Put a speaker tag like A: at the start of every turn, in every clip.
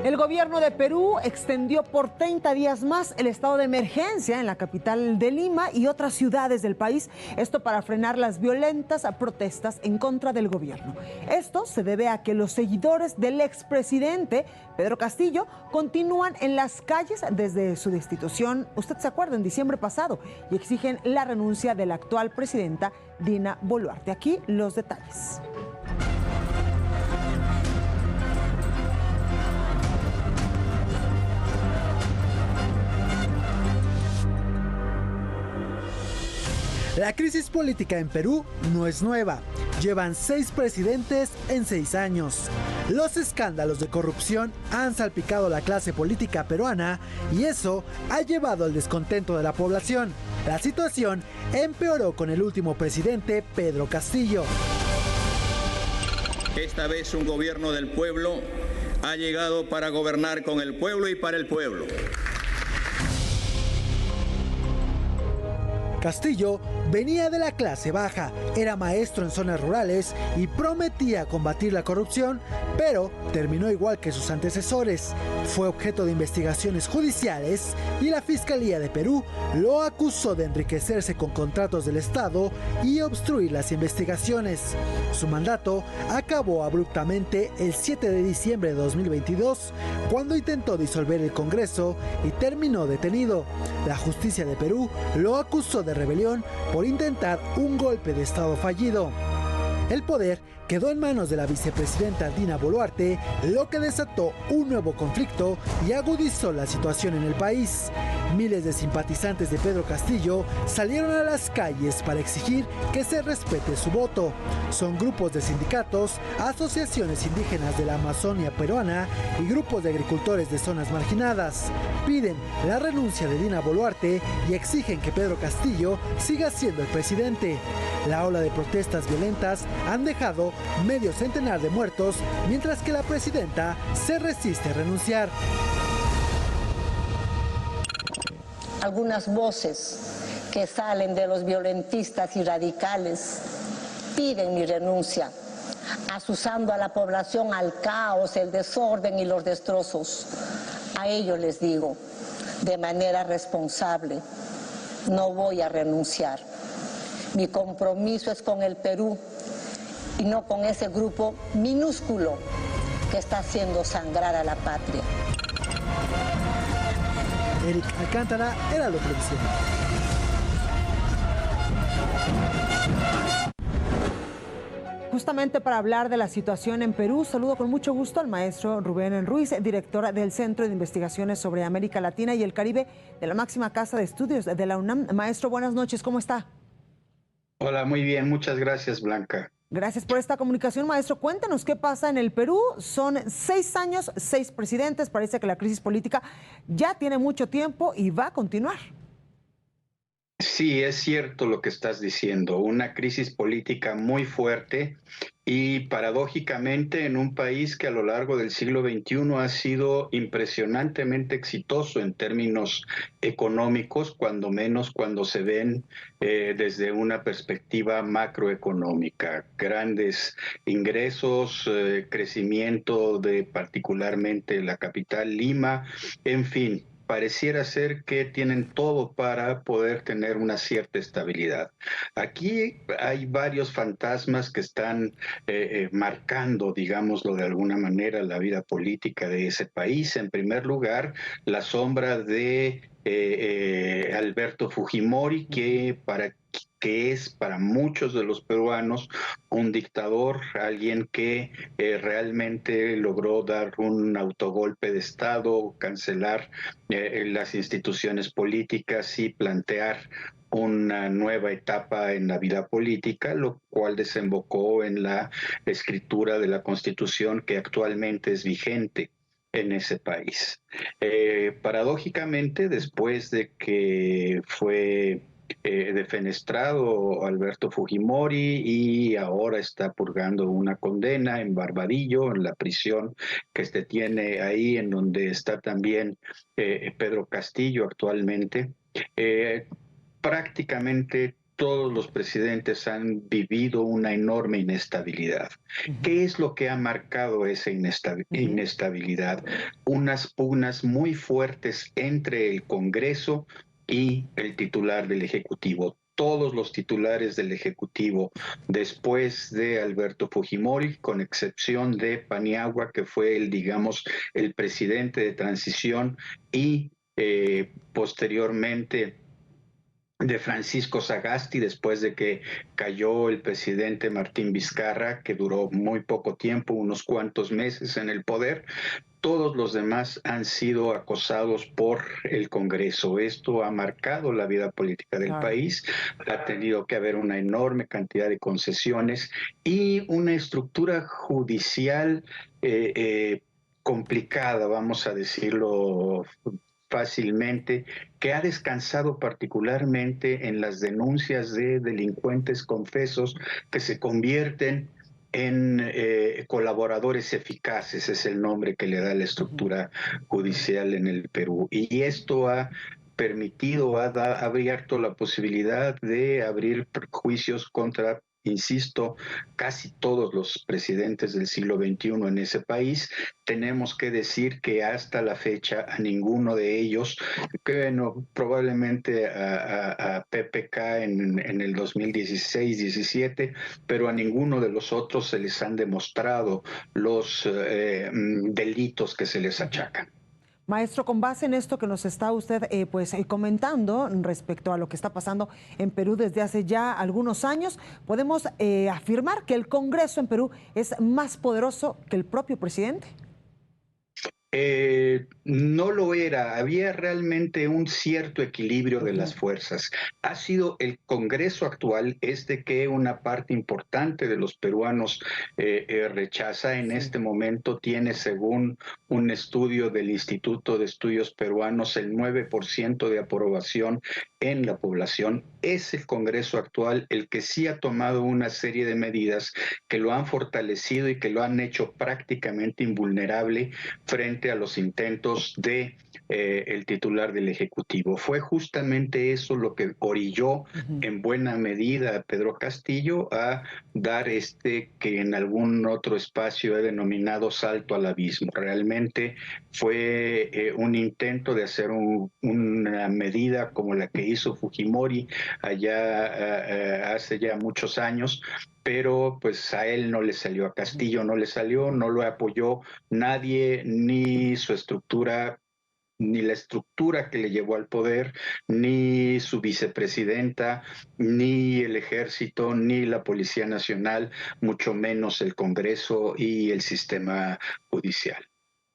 A: El gobierno de Perú extendió por 30 días más el estado de emergencia en la capital de Lima y otras ciudades del país, esto para frenar las violentas protestas en contra del gobierno. Esto se debe a que los seguidores del expresidente Pedro Castillo continúan en las calles desde su destitución, usted se acuerda, en diciembre pasado, y exigen la renuncia de la actual presidenta Dina Boluarte. Aquí los detalles.
B: La crisis política en Perú no es nueva. Llevan 6 presidentes en 6 años. Los escándalos de corrupción han salpicado a la clase política peruana y eso ha llevado al descontento de la población. La situación empeoró con el último presidente, Pedro Castillo.
C: Esta vez un gobierno del pueblo ha llegado para gobernar con el pueblo y para el pueblo.
B: Castillo venía de la clase baja, era maestro en zonas rurales y prometía combatir la corrupción, pero terminó igual que sus antecesores. Fue objeto de investigaciones judiciales y la Fiscalía de Perú lo acusó de enriquecerse con contratos del Estado y obstruir las investigaciones. Su mandato acabó abruptamente el 7 de diciembre de 2022, cuando intentó disolver el Congreso y terminó detenido. La justicia de Perú lo acusó de rebelión por intentar un golpe de Estado fallido. El poder quedó en manos de la vicepresidenta Dina Boluarte, lo que desató un nuevo conflicto y agudizó la situación en el país. Miles de simpatizantes de Pedro Castillo salieron a las calles para exigir que se respete su voto. Son grupos de sindicatos, asociaciones indígenas de la Amazonia peruana y grupos de agricultores de zonas marginadas. Piden la renuncia de Dina Boluarte y exigen que Pedro Castillo siga siendo el presidente. La ola de protestas violentas han dejado medio centenar de muertos, mientras que la presidenta se resiste a renunciar.
D: Algunas voces que salen de los violentistas y radicales piden mi renuncia, asusando a la población al caos, el desorden y los destrozos. A ellos les digo, de manera responsable, no voy a renunciar. Mi compromiso es con el Perú y no con ese grupo minúsculo que está haciendo sangrar a la patria.
B: Eric Alcántara, Heraldo Televisión.
A: Justamente para hablar de la situación en Perú, saludo con mucho gusto al maestro Rubén Ruiz, director del Centro de Investigaciones sobre América Latina y el Caribe de la máxima casa de estudios de la UNAM. Maestro, buenas noches, ¿cómo está?
E: Hola, muy bien, muchas gracias, Blanca.
A: Gracias por esta comunicación, maestro. Cuéntanos qué pasa en el Perú. Son 6 años, 6 presidentes. Parece que la crisis política ya tiene mucho tiempo y va a continuar.
E: Sí, es cierto lo que estás diciendo, una crisis política muy fuerte y paradójicamente en un país que a lo largo del siglo XXI ha sido impresionantemente exitoso en términos económicos, cuando menos cuando se ven desde una perspectiva macroeconómica. Grandes ingresos, crecimiento de particularmente la capital Lima, en fin. Pareciera ser que tienen todo para poder tener una cierta estabilidad. Aquí hay varios fantasmas que están marcando, digámoslo de alguna manera, la vida política de ese país. En primer lugar, la sombra de Alberto Fujimori, que es para muchos de los peruanos un dictador, alguien que realmente logró dar un autogolpe de Estado, cancelar las instituciones políticas y plantear una nueva etapa en la vida política, lo cual desembocó en la escritura de la Constitución que actualmente es vigente en ese país. Paradójicamente, después de que fue defenestrado Alberto Fujimori y ahora está purgando una condena en Barbadillo, en la prisión que tiene ahí, en donde está también Pedro Castillo actualmente. Prácticamente todos los presidentes han vivido una enorme inestabilidad. ¿Qué es lo que ha marcado esa inestabilidad? Unas pugnas muy fuertes entre el Congreso y el titular del Ejecutivo. Todos los titulares del Ejecutivo, después de Alberto Fujimori, con excepción de Paniagua, que fue el presidente de transición, y posteriormente de Francisco Sagasti, después de que cayó el presidente Martín Vizcarra, que duró muy poco tiempo, unos cuantos meses en el poder. Todos los demás han sido acosados por el Congreso. Esto ha marcado la vida política del país. Ha tenido que haber una enorme cantidad de concesiones y una estructura judicial complicada, vamos a decirlo fácilmente, que ha descansado particularmente en las denuncias de delincuentes confesos que se convierten en colaboradores eficaces, es el nombre que le da la estructura judicial en el Perú. Y esto ha permitido, ha abierto la posibilidad de abrir juicios contra, insisto, casi todos los presidentes del siglo XXI en ese país. Tenemos que decir que hasta la fecha a ninguno de ellos, que no, probablemente a PPK en el 2016-17, pero a ninguno de los otros se les han demostrado los delitos que se les achacan.
A: Maestro, con base en esto que nos está usted comentando respecto a lo que está pasando en Perú desde hace ya algunos años, podemos afirmar que el Congreso en Perú es más poderoso que el propio presidente.
E: No lo era, había realmente un cierto equilibrio de las fuerzas. Ha sido el Congreso actual este que una parte importante de los peruanos rechaza. En este momento tiene, según un estudio del Instituto de Estudios Peruanos, el 9% de aprobación en la población. Es el Congreso actual el que sí ha tomado una serie de medidas que lo han fortalecido y que lo han hecho prácticamente invulnerable frente a los intentos de el titular del Ejecutivo. Fue justamente eso lo que orilló en buena medida a Pedro Castillo a dar que en algún otro espacio he denominado salto al abismo. Realmente fue un intento de hacer una medida como la que hizo Fujimori allá hace ya muchos años, pero pues a él no le salió, a Castillo no le salió, no lo apoyó nadie, ni su estructura, ni la estructura que le llevó al poder, ni su vicepresidenta, ni el ejército, ni la Policía Nacional, mucho menos el Congreso y el sistema judicial.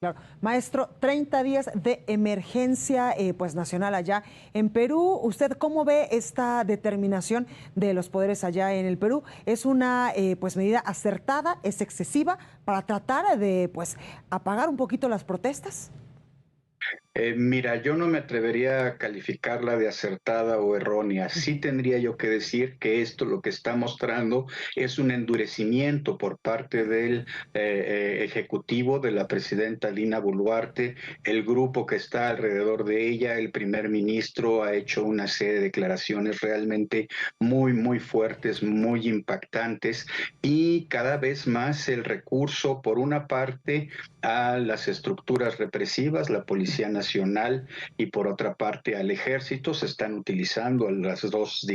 A: Claro. Maestro, 30 días de emergencia nacional allá en Perú. ¿Usted cómo ve esta determinación de los poderes allá en el Perú? ¿Es una medida acertada? ¿Es excesiva para tratar de apagar un poquito las protestas?
E: Mira, yo no me atrevería a calificarla de acertada o errónea. Sí tendría yo que decir que esto lo que está mostrando es un endurecimiento por parte del Ejecutivo, de la presidenta Dina Boluarte, el grupo que está alrededor de ella. El primer ministro ha hecho una serie de declaraciones realmente muy, muy fuertes, muy impactantes, y cada vez más el recurso, por una parte, a las estructuras represivas, la Policía Nacional, y por otra parte al ejército. Se están utilizando las dos,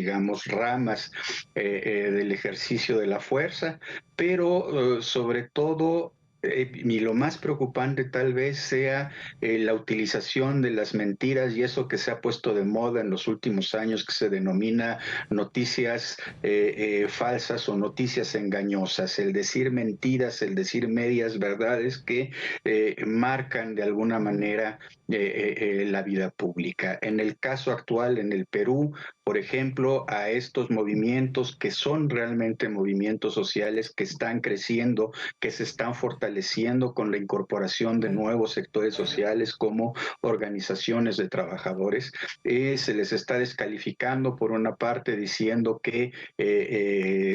E: ramas del ejercicio de la fuerza, pero sobre todo, y lo más preocupante tal vez sea la utilización de las mentiras y eso que se ha puesto de moda en los últimos años, que se denomina noticias falsas o noticias engañosas, el decir mentiras, el decir medias verdades que marcan de alguna manera la vida pública. En el caso actual en el Perú, por ejemplo, a estos movimientos que son realmente movimientos sociales que están creciendo, que se están fortaleciendo con la incorporación de nuevos sectores sociales como organizaciones de trabajadores, se les está descalificando por una parte diciendo que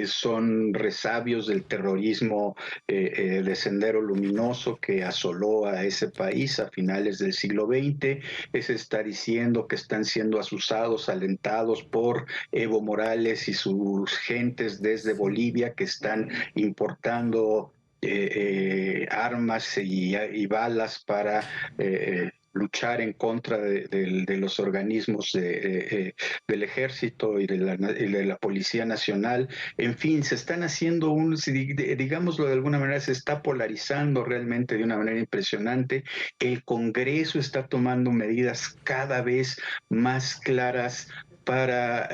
E: son resabios del terrorismo de Sendero Luminoso que asoló a ese país a finales del siglo XX. Se está diciendo que están siendo asusados, alentados por Evo Morales y sus gentes desde Bolivia que están importando armas y balas para luchar en contra de los organismos del ejército y de la Policía Nacional. En fin, se están haciendo digámoslo de alguna manera, se está polarizando realmente de una manera impresionante. El Congreso está tomando medidas cada vez más claras para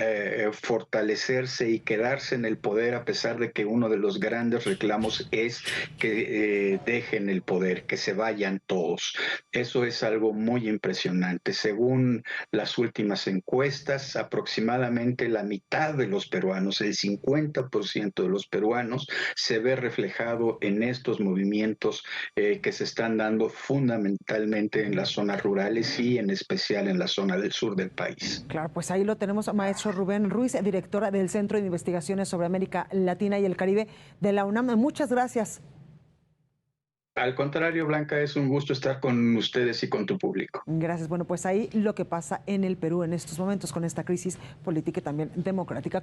E: fortalecerse y quedarse en el poder, a pesar de que uno de los grandes reclamos es que dejen el poder, que se vayan todos. Eso es algo muy impresionante. Según las últimas encuestas, aproximadamente la mitad de los peruanos, el 50% de los peruanos, se ve reflejado en estos movimientos que se están dando fundamentalmente en las zonas rurales y en especial en la zona del sur del país.
A: Claro, pues ahí lo tenemos, maestro Rubén Ruiz, directora del Centro de Investigaciones sobre América Latina y el Caribe de la UNAM. Muchas gracias.
E: Al contrario, Blanca, es un gusto estar con ustedes y con tu público.
A: Gracias. Bueno, pues ahí lo que pasa en el Perú en estos momentos con esta crisis política y también democrática.